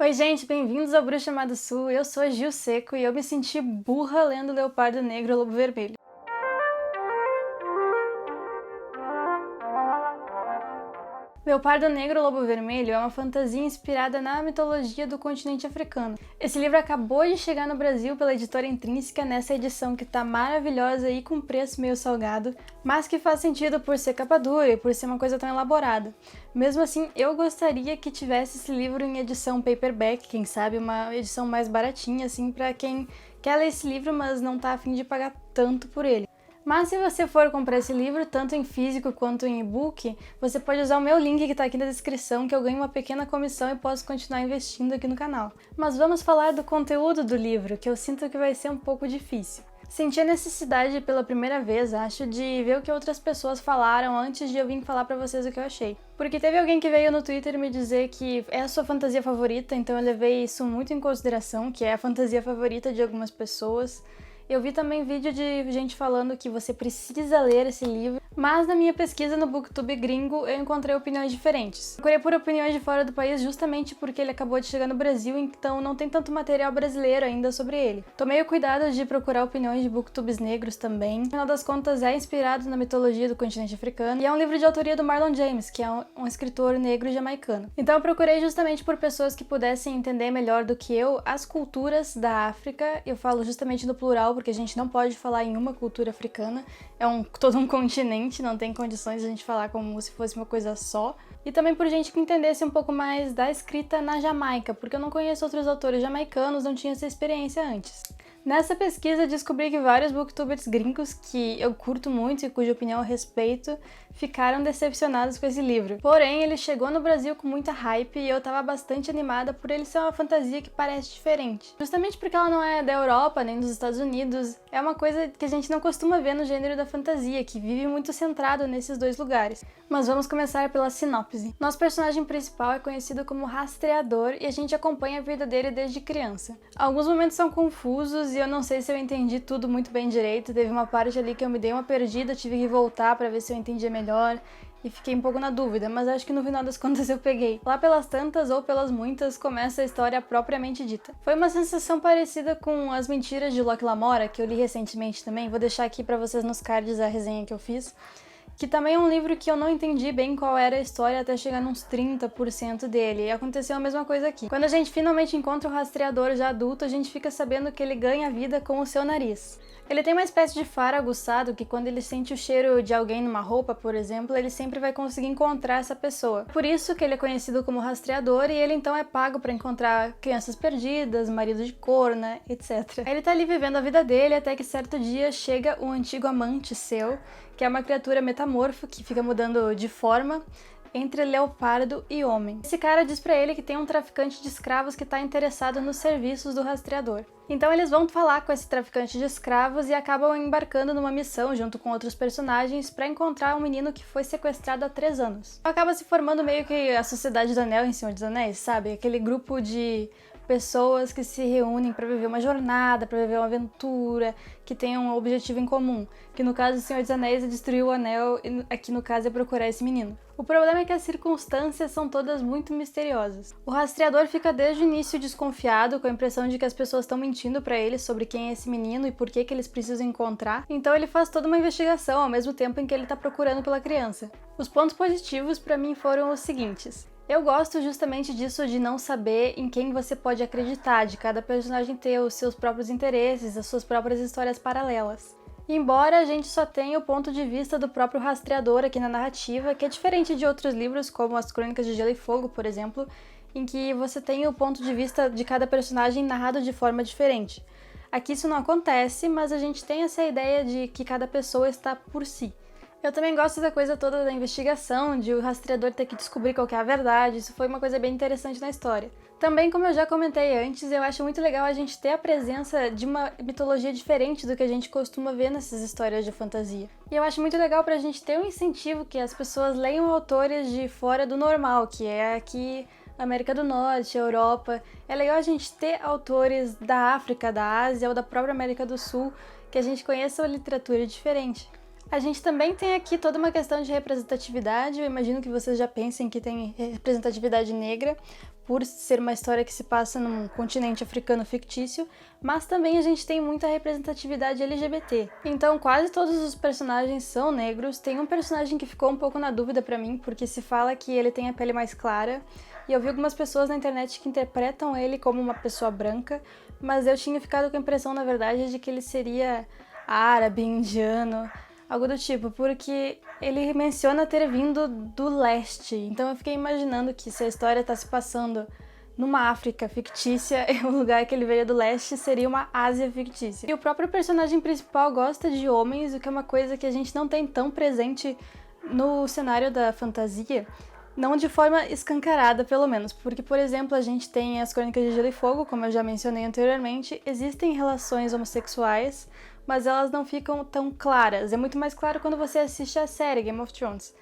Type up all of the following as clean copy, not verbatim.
Oi gente, bem-vindos ao Bruxa Má do Sul, eu sou a Gil Seco e eu me senti burra lendo Leopardo Negro e Lobo Vermelho. Leopardo Negro e Lobo Vermelho é uma fantasia inspirada na mitologia do continente africano. Esse livro acabou de chegar no Brasil pela editora Intrínseca nessa edição que tá maravilhosa e com preço meio salgado, mas que faz sentido por ser capa dura e por ser uma coisa tão elaborada. Mesmo assim, eu gostaria que tivesse esse livro em edição paperback, quem sabe uma edição mais baratinha, assim, pra quem quer ler esse livro, mas não tá a fim de pagar tanto por ele. Mas se você for comprar esse livro, tanto em físico quanto em e-book, você pode usar o meu link que está aqui na descrição, que eu ganho uma pequena comissão e posso continuar investindo aqui no canal. Mas vamos falar do conteúdo do livro, que eu sinto que vai ser um pouco difícil. Senti a necessidade pela primeira vez, acho, de ver o que outras pessoas falaram antes de eu vir falar pra vocês o que eu achei. Porque teve alguém que veio no Twitter me dizer que é a sua fantasia favorita, então eu levei isso muito em consideração, que é a fantasia favorita de algumas pessoas. Eu vi também vídeo de gente falando que você precisa ler esse livro, mas na minha pesquisa no Booktube gringo eu encontrei opiniões diferentes. Procurei por opiniões de fora do país justamente porque ele acabou de chegar no Brasil, então não tem tanto material brasileiro ainda sobre ele. Tomei o cuidado de procurar opiniões de booktubes negros também. No final das contas é inspirado na mitologia do continente africano e é um livro de autoria do Marlon James, que é um escritor negro jamaicano. Então eu procurei justamente por pessoas que pudessem entender melhor do que eu as culturas da África. Eu falo justamente no plural porque a gente não pode falar em uma cultura africana, é todo um continente, não tem condições de a gente falar como se fosse uma coisa só. E também por gente que entendesse um pouco mais da escrita na Jamaica, porque eu não conheço outros autores jamaicanos, não tinha essa experiência antes. Nessa pesquisa descobri que vários booktubers gringos que eu curto muito e cuja opinião eu respeito ficaram decepcionados com esse livro. Porém, ele chegou no Brasil com muita hype e eu tava bastante animada por ele ser uma fantasia que parece diferente. Justamente porque ela não é da Europa nem dos Estados Unidos, é uma coisa que a gente não costuma ver no gênero da fantasia, que vive muito centrado nesses dois lugares. Mas vamos começar pela sinopse. Nosso personagem principal é conhecido como Rastreador e a gente acompanha a vida dele desde criança. Alguns momentos são confusos e eu não sei se eu entendi tudo muito bem direito, teve uma parte ali que eu me dei uma perdida, tive que voltar pra ver se eu entendia melhor e fiquei um pouco na dúvida, mas acho que no final das contas eu peguei. Lá pelas tantas ou pelas muitas começa a história propriamente dita. Foi uma sensação parecida com As Mentiras de Locke Lamora, que eu li recentemente também, vou deixar aqui pra vocês nos cards a resenha que eu fiz, que também é um livro que eu não entendi bem qual era a história até chegar nos 30% dele, e aconteceu a mesma coisa aqui. Quando a gente finalmente encontra o rastreador já adulto, a gente fica sabendo que ele ganha vida com o seu nariz. Ele tem uma espécie de faro aguçado que quando ele sente o cheiro de alguém numa roupa, por exemplo, ele sempre vai conseguir encontrar essa pessoa. Por isso que ele é conhecido como rastreador e ele então é pago para encontrar crianças perdidas, marido de corna, etc. Ele tá ali vivendo a vida dele até que certo dia chega um antigo amante seu, que é uma criatura metamorfa que fica mudando de forma entre leopardo e homem. Esse cara diz pra ele que tem um traficante de escravos que tá interessado nos serviços do rastreador. Então eles vão falar com esse traficante de escravos e acabam embarcando numa missão junto com outros personagens pra encontrar um menino que foi sequestrado há 3 anos. Acaba se formando meio que a Sociedade do Anel em Senhor dos Anéis, sabe? Aquele grupo de pessoas que se reúnem para viver uma jornada, para viver uma aventura, que tem um objetivo em comum, que no caso do Senhor dos Anéis é destruir o anel e aqui no caso é procurar esse menino. O problema é que as circunstâncias são todas muito misteriosas. O rastreador fica desde o início desconfiado, com a impressão de que as pessoas estão mentindo para ele sobre quem é esse menino e por que eles precisam encontrar, então ele faz toda uma investigação ao mesmo tempo em que ele está procurando pela criança. Os pontos positivos para mim foram os seguintes. Eu gosto justamente disso de não saber em quem você pode acreditar, de cada personagem ter os seus próprios interesses, as suas próprias histórias paralelas. Embora a gente só tenha o ponto de vista do próprio rastreador aqui na narrativa, que é diferente de outros livros, como As Crônicas de Gelo e Fogo, por exemplo, em que você tem o ponto de vista de cada personagem narrado de forma diferente. Aqui isso não acontece, mas a gente tem essa ideia de que cada pessoa está por si. Eu também gosto da coisa toda da investigação, de o rastreador ter que descobrir qual que é a verdade, isso foi uma coisa bem interessante na história. Também, como eu já comentei antes, eu acho muito legal a gente ter a presença de uma mitologia diferente do que a gente costuma ver nessas histórias de fantasia. E eu acho muito legal pra gente ter um incentivo que as pessoas leiam autores de fora do normal, que é aqui América do Norte, Europa. É legal a gente ter autores da África, da Ásia ou da própria América do Sul, que a gente conheça uma literatura diferente. A gente também tem aqui toda uma questão de representatividade, eu imagino que vocês já pensem que tem representatividade negra, por ser uma história que se passa num continente africano fictício, mas também a gente tem muita representatividade LGBT. Então quase todos os personagens são negros. Tem um personagem que ficou um pouco na dúvida pra mim, porque se fala que ele tem a pele mais clara, e eu vi algumas pessoas na internet que interpretam ele como uma pessoa branca, mas eu tinha ficado com a impressão, na verdade, de que ele seria árabe, indiano, algo do tipo, porque ele menciona ter vindo do leste. Então eu fiquei imaginando que se a história está se passando numa África fictícia, o lugar que ele veio do leste seria uma Ásia fictícia. E o próprio personagem principal gosta de homens, o que é uma coisa que a gente não tem tão presente no cenário da fantasia. Não de forma escancarada, pelo menos, porque, por exemplo, a gente tem as Crônicas de Gelo e Fogo, como eu já mencionei anteriormente, existem relações homossexuais, mas elas não ficam tão claras. É muito mais claro quando você assiste a série Game of Thrones,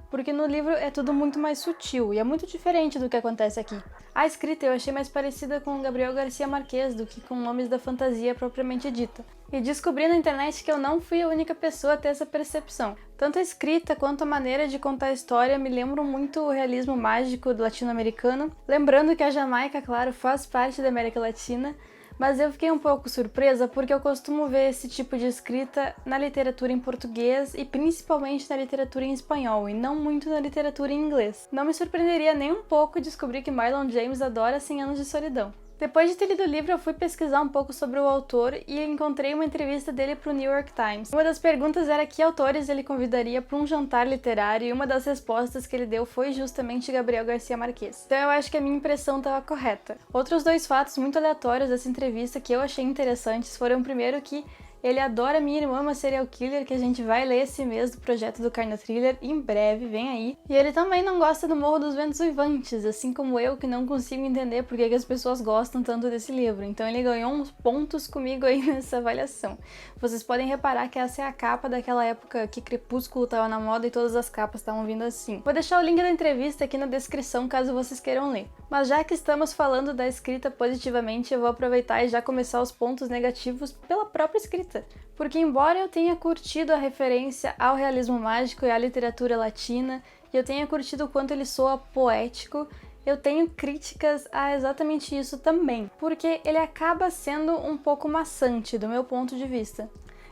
porque no livro é tudo muito mais sutil e é muito diferente do que acontece aqui. A escrita eu achei mais parecida com Gabriel Garcia Marquez do que com nomes da fantasia propriamente dita. E descobri na internet que eu não fui a única pessoa a ter essa percepção. Tanto a escrita quanto a maneira de contar a história me lembram muito o realismo mágico latino-americano, lembrando que a Jamaica, claro, faz parte da América Latina, mas eu fiquei um pouco surpresa porque eu costumo ver esse tipo de escrita na literatura em português e principalmente na literatura em espanhol, e não muito na literatura em inglês. Não me surpreenderia nem um pouco descobrir que Marlon James adora 100 Anos de Solidão. Depois de ter lido o livro, eu fui pesquisar um pouco sobre o autor e encontrei uma entrevista dele para o New York Times. Uma das perguntas era que autores ele convidaria para um jantar literário, e uma das respostas que ele deu foi justamente Gabriel Garcia Marquez. Então eu acho que a minha impressão estava correta. Outros dois fatos muito aleatórios dessa entrevista que eu achei interessantes foram, primeiro, que ele adora Minha Irmã, uma Serial Killer, que a gente vai ler esse mês do projeto do Carna Thriller, em breve, vem aí. E ele também não gosta do Morro dos Ventos Uivantes, assim como eu, que não consigo entender por que as pessoas gostam tanto desse livro. Então ele ganhou uns pontos comigo aí nessa avaliação. Vocês podem reparar que essa é a capa daquela época que Crepúsculo tava na moda e todas as capas estavam vindo assim. Vou deixar o link da entrevista aqui na descrição caso vocês queiram ler. Mas já que estamos falando da escrita positivamente, eu vou aproveitar e já começar os pontos negativos pela própria escrita. Porque embora eu tenha curtido a referência ao realismo mágico e à literatura latina, e eu tenha curtido o quanto ele soa poético, eu tenho críticas a exatamente isso também, porque ele acaba sendo um pouco maçante do meu ponto de vista.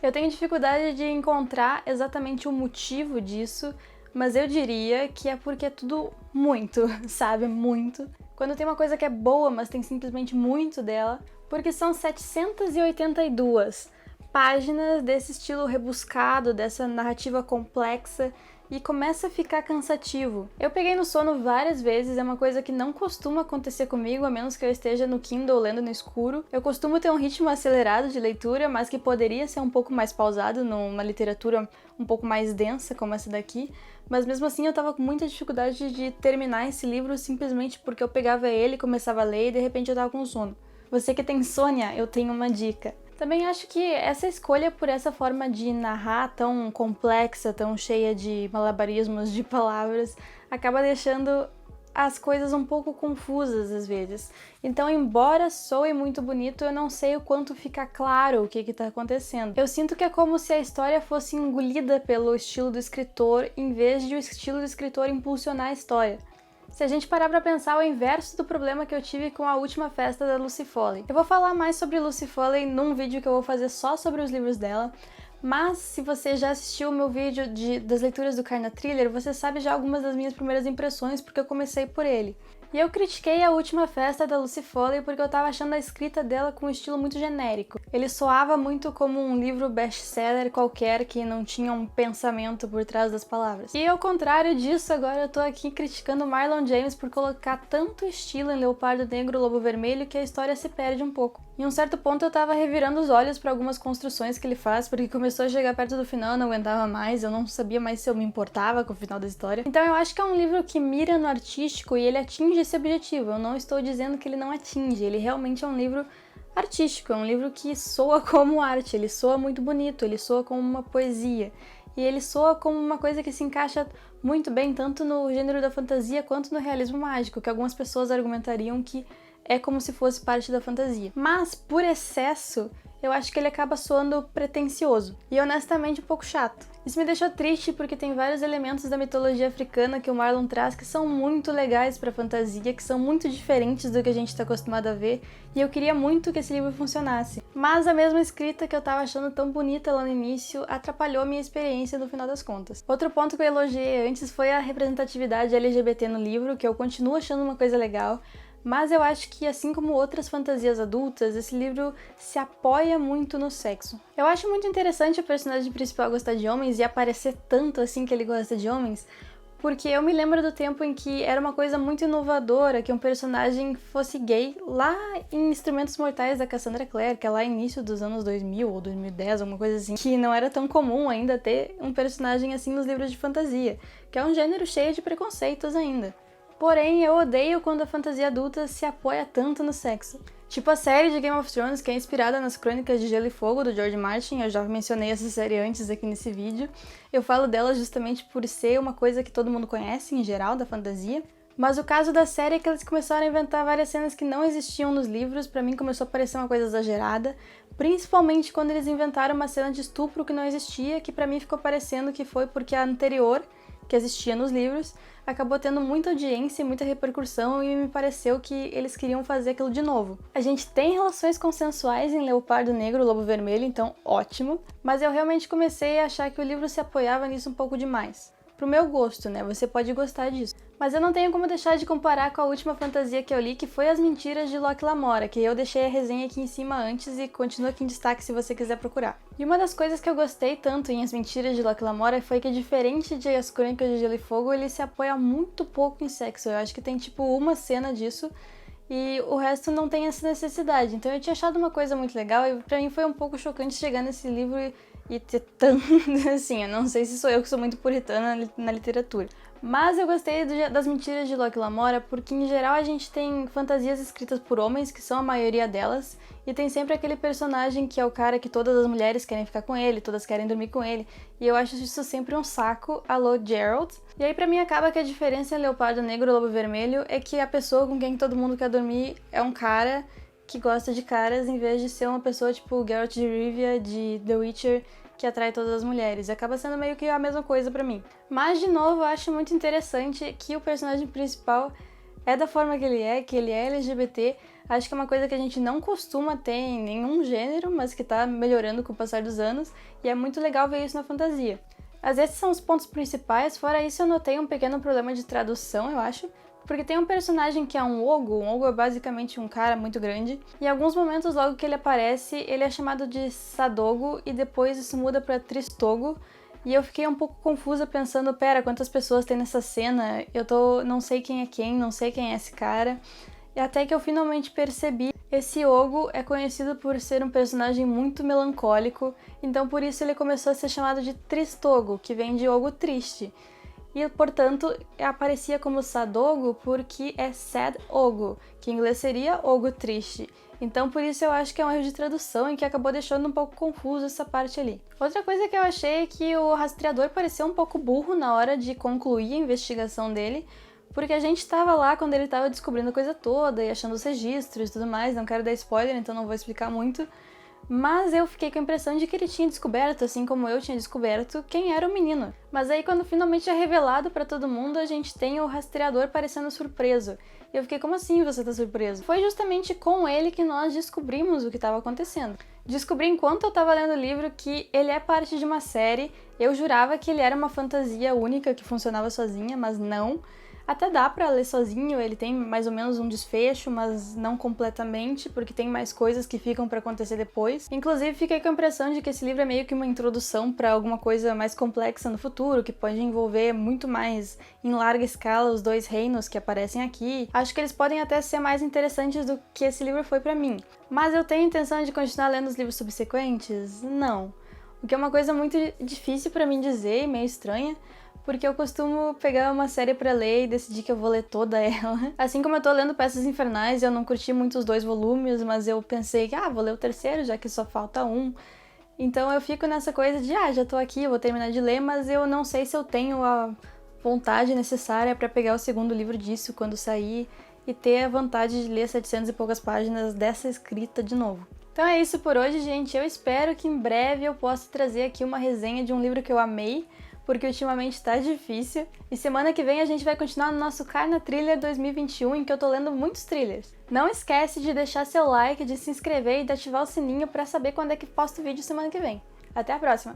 Eu tenho dificuldade de encontrar exatamente o motivo disso, mas eu diria que é porque é tudo muito, sabe? Muito. Quando tem uma coisa que é boa, mas tem simplesmente muito dela, porque são 782 páginas desse estilo rebuscado, dessa narrativa complexa, e começa a ficar cansativo. Eu peguei no sono várias vezes, é uma coisa que não costuma acontecer comigo, a menos que eu esteja no Kindle lendo no escuro. Eu costumo ter um ritmo acelerado de leitura, mas que poderia ser um pouco mais pausado numa literatura um pouco mais densa como essa daqui. Mas mesmo assim eu tava com muita dificuldade de terminar esse livro simplesmente porque eu pegava ele, começava a ler e de repente eu tava com sono. Você que tem insônia, eu tenho uma dica. Também acho que essa escolha por essa forma de narrar tão complexa, tão cheia de malabarismos de palavras, acaba deixando as coisas um pouco confusas às vezes. Então, embora soe muito bonito, eu não sei o quanto fica claro o que está acontecendo. Eu sinto que é como se a história fosse engolida pelo estilo do escritor, em vez de o estilo do escritor impulsionar a história. Se a gente parar pra pensar, o inverso do problema que eu tive com a última festa da Lucy Foley. Eu vou falar mais sobre Lucy Foley num vídeo que eu vou fazer só sobre os livros dela, mas se você já assistiu o meu vídeo das leituras do Carna Thriller, você sabe já algumas das minhas primeiras impressões, porque eu comecei por ele. E eu critiquei a última festa da Lucy Foley porque eu tava achando a escrita dela com um estilo muito genérico. Ele soava muito como um livro best-seller qualquer que não tinha um pensamento por trás das palavras. E ao contrário disso, agora eu tô aqui criticando Marlon James por colocar tanto estilo em Leopardo Negro, Lobo Vermelho que a história se perde um pouco. Em um certo ponto eu tava revirando os olhos para algumas construções que ele faz, porque começou a chegar perto do final, eu não aguentava mais, eu não sabia mais se eu me importava com o final da história. Então eu acho que é um livro que mira no artístico e ele atinge esse objetivo. Eu não estou dizendo que ele não atinge, ele realmente é um livro artístico, é um livro que soa como arte, ele soa muito bonito, ele soa como uma poesia. E ele soa como uma coisa que se encaixa muito bem tanto no gênero da fantasia quanto no realismo mágico, que algumas pessoas argumentariam que é como se fosse parte da fantasia. Mas, por excesso, eu acho que ele acaba soando pretensioso e honestamente um pouco chato. Isso me deixou triste porque tem vários elementos da mitologia africana que o Marlon traz que são muito legais pra fantasia, que são muito diferentes do que a gente está acostumado a ver, e eu queria muito que esse livro funcionasse. Mas a mesma escrita que eu tava achando tão bonita lá no início atrapalhou a minha experiência no final das contas. Outro ponto que eu elogiei antes foi a representatividade LGBT no livro, que eu continuo achando uma coisa legal. Mas eu acho que, assim como outras fantasias adultas, esse livro se apoia muito no sexo. Eu acho muito interessante o personagem principal gostar de homens e aparecer tanto assim que ele gosta de homens, porque eu me lembro do tempo em que era uma coisa muito inovadora que um personagem fosse gay lá em Instrumentos Mortais da Cassandra Clare, que é lá início dos anos 2000 ou 2010, alguma coisa assim, que não era tão comum ainda ter um personagem assim nos livros de fantasia, que é um gênero cheio de preconceitos ainda. Porém, eu odeio quando a fantasia adulta se apoia tanto no sexo. Tipo a série de Game of Thrones, que é inspirada nas Crônicas de Gelo e Fogo, do George Martin. Eu já mencionei essa série antes aqui nesse vídeo. Eu falo dela justamente por ser uma coisa que todo mundo conhece, em geral, da fantasia. Mas o caso da série é que eles começaram a inventar várias cenas que não existiam nos livros. Pra mim começou a parecer uma coisa exagerada. Principalmente quando eles inventaram uma cena de estupro que não existia, que pra mim ficou parecendo que foi porque a anterior, que existia nos livros, acabou tendo muita audiência e muita repercussão e me pareceu que eles queriam fazer aquilo de novo. A gente tem relações consensuais em Leopardo Negro e Lobo Vermelho, então ótimo, mas eu realmente comecei a achar que o livro se apoiava nisso um pouco demais. Pro meu gosto, né? Você pode gostar disso. Mas eu não tenho como deixar de comparar com a última fantasia que eu li, que foi As Mentiras de Locke Lamora, que eu deixei a resenha aqui em cima antes e continua aqui em destaque se você quiser procurar. E uma das coisas que eu gostei tanto em As Mentiras de Locke Lamora foi que, diferente de As Crônicas de Gelo e Fogo, ele se apoia muito pouco em sexo. Eu acho que tem tipo uma cena disso e o resto não tem essa necessidade. Então eu tinha achado uma coisa muito legal e pra mim foi um pouco chocante chegar nesse livro e ter tanto assim, eu não sei se sou eu que sou muito puritana na literatura. Mas eu gostei das Mentiras de Locke Lamora porque, em geral, a gente tem fantasias escritas por homens, que são a maioria delas, e tem sempre aquele personagem que é o cara que todas as mulheres querem ficar com ele, todas querem dormir com ele, e eu acho isso sempre um saco, alô Geralt. E aí pra mim acaba que a diferença em Leopardo Negro e Lobo Vermelho é que a pessoa com quem todo mundo quer dormir é um cara que gosta de caras, em vez de ser uma pessoa tipo o Geralt de Rivia de The Witcher, que atrai todas as mulheres. Acaba sendo meio que a mesma coisa pra mim. Mas, de novo, eu acho muito interessante que o personagem principal é da forma que ele é LGBT. Acho que é uma coisa que a gente não costuma ter em nenhum gênero, mas que tá melhorando com o passar dos anos, e é muito legal ver isso na fantasia. Mas esses são os pontos principais. Fora isso, eu notei um pequeno problema de tradução, eu acho, porque tem um personagem que é um Ogo é basicamente um cara muito grande, e em alguns momentos logo que ele aparece, ele é chamado de Sadogo, e depois isso muda pra Tristogo, e eu fiquei um pouco confusa pensando, pera, quantas pessoas tem nessa cena? Não sei quem é quem, não sei quem é esse cara, e até que eu finalmente percebi, esse Ogo é conhecido por ser um personagem muito melancólico, então por isso ele começou a ser chamado de Tristogo, que vem de Ogo triste. E, portanto, aparecia como Sadogo porque é Sad Ogo, que em inglês seria Ogo triste. Então, por isso eu acho que é um erro de tradução e que acabou deixando um pouco confuso essa parte ali. Outra coisa que eu achei é que o rastreador pareceu um pouco burro na hora de concluir a investigação dele, porque a gente estava lá quando ele estava descobrindo a coisa toda e achando os registros e tudo mais. Não quero dar spoiler, então não vou explicar muito. Mas eu fiquei com a impressão de que ele tinha descoberto, assim como eu tinha descoberto, quem era o menino. Mas aí quando finalmente é revelado pra todo mundo, a gente tem o rastreador parecendo surpreso. E eu fiquei, como assim você tá surpreso? Foi justamente com ele que nós descobrimos o que estava acontecendo. Descobri enquanto eu tava lendo o livro que ele é parte de uma série. Eu jurava que ele era uma fantasia única que funcionava sozinha, mas não. Até dá pra ler sozinho, ele tem mais ou menos um desfecho, mas não completamente, porque tem mais coisas que ficam pra acontecer depois. Inclusive, fiquei com a impressão de que esse livro é meio que uma introdução pra alguma coisa mais complexa no futuro, que pode envolver muito mais em larga escala os dois reinos que aparecem aqui. Acho que eles podem até ser mais interessantes do que esse livro foi pra mim. Mas eu tenho intenção de continuar lendo os livros subsequentes? Não. O que é uma coisa muito difícil pra mim dizer e meio estranha, porque eu costumo pegar uma série pra ler e decidir que eu vou ler toda ela. Assim como eu tô lendo Peças Infernais, eu não curti muito os 2 volumes, mas eu pensei que, vou ler o terceiro, já que só falta um. Então eu fico nessa coisa de, já tô aqui, eu vou terminar de ler, mas eu não sei se eu tenho a vontade necessária pra pegar o segundo livro disso quando sair e ter a vontade de ler 700 e poucas páginas dessa escrita de novo. Então é isso por hoje, gente. Eu espero que em breve eu possa trazer aqui uma resenha de um livro que eu amei, porque ultimamente tá difícil. E semana que vem a gente vai continuar no nosso Karna Thriller 2021, em que eu tô lendo muitos thrillers. Não esquece de deixar seu like, de se inscrever e de ativar o sininho pra saber quando é que posto vídeo semana que vem. Até a próxima!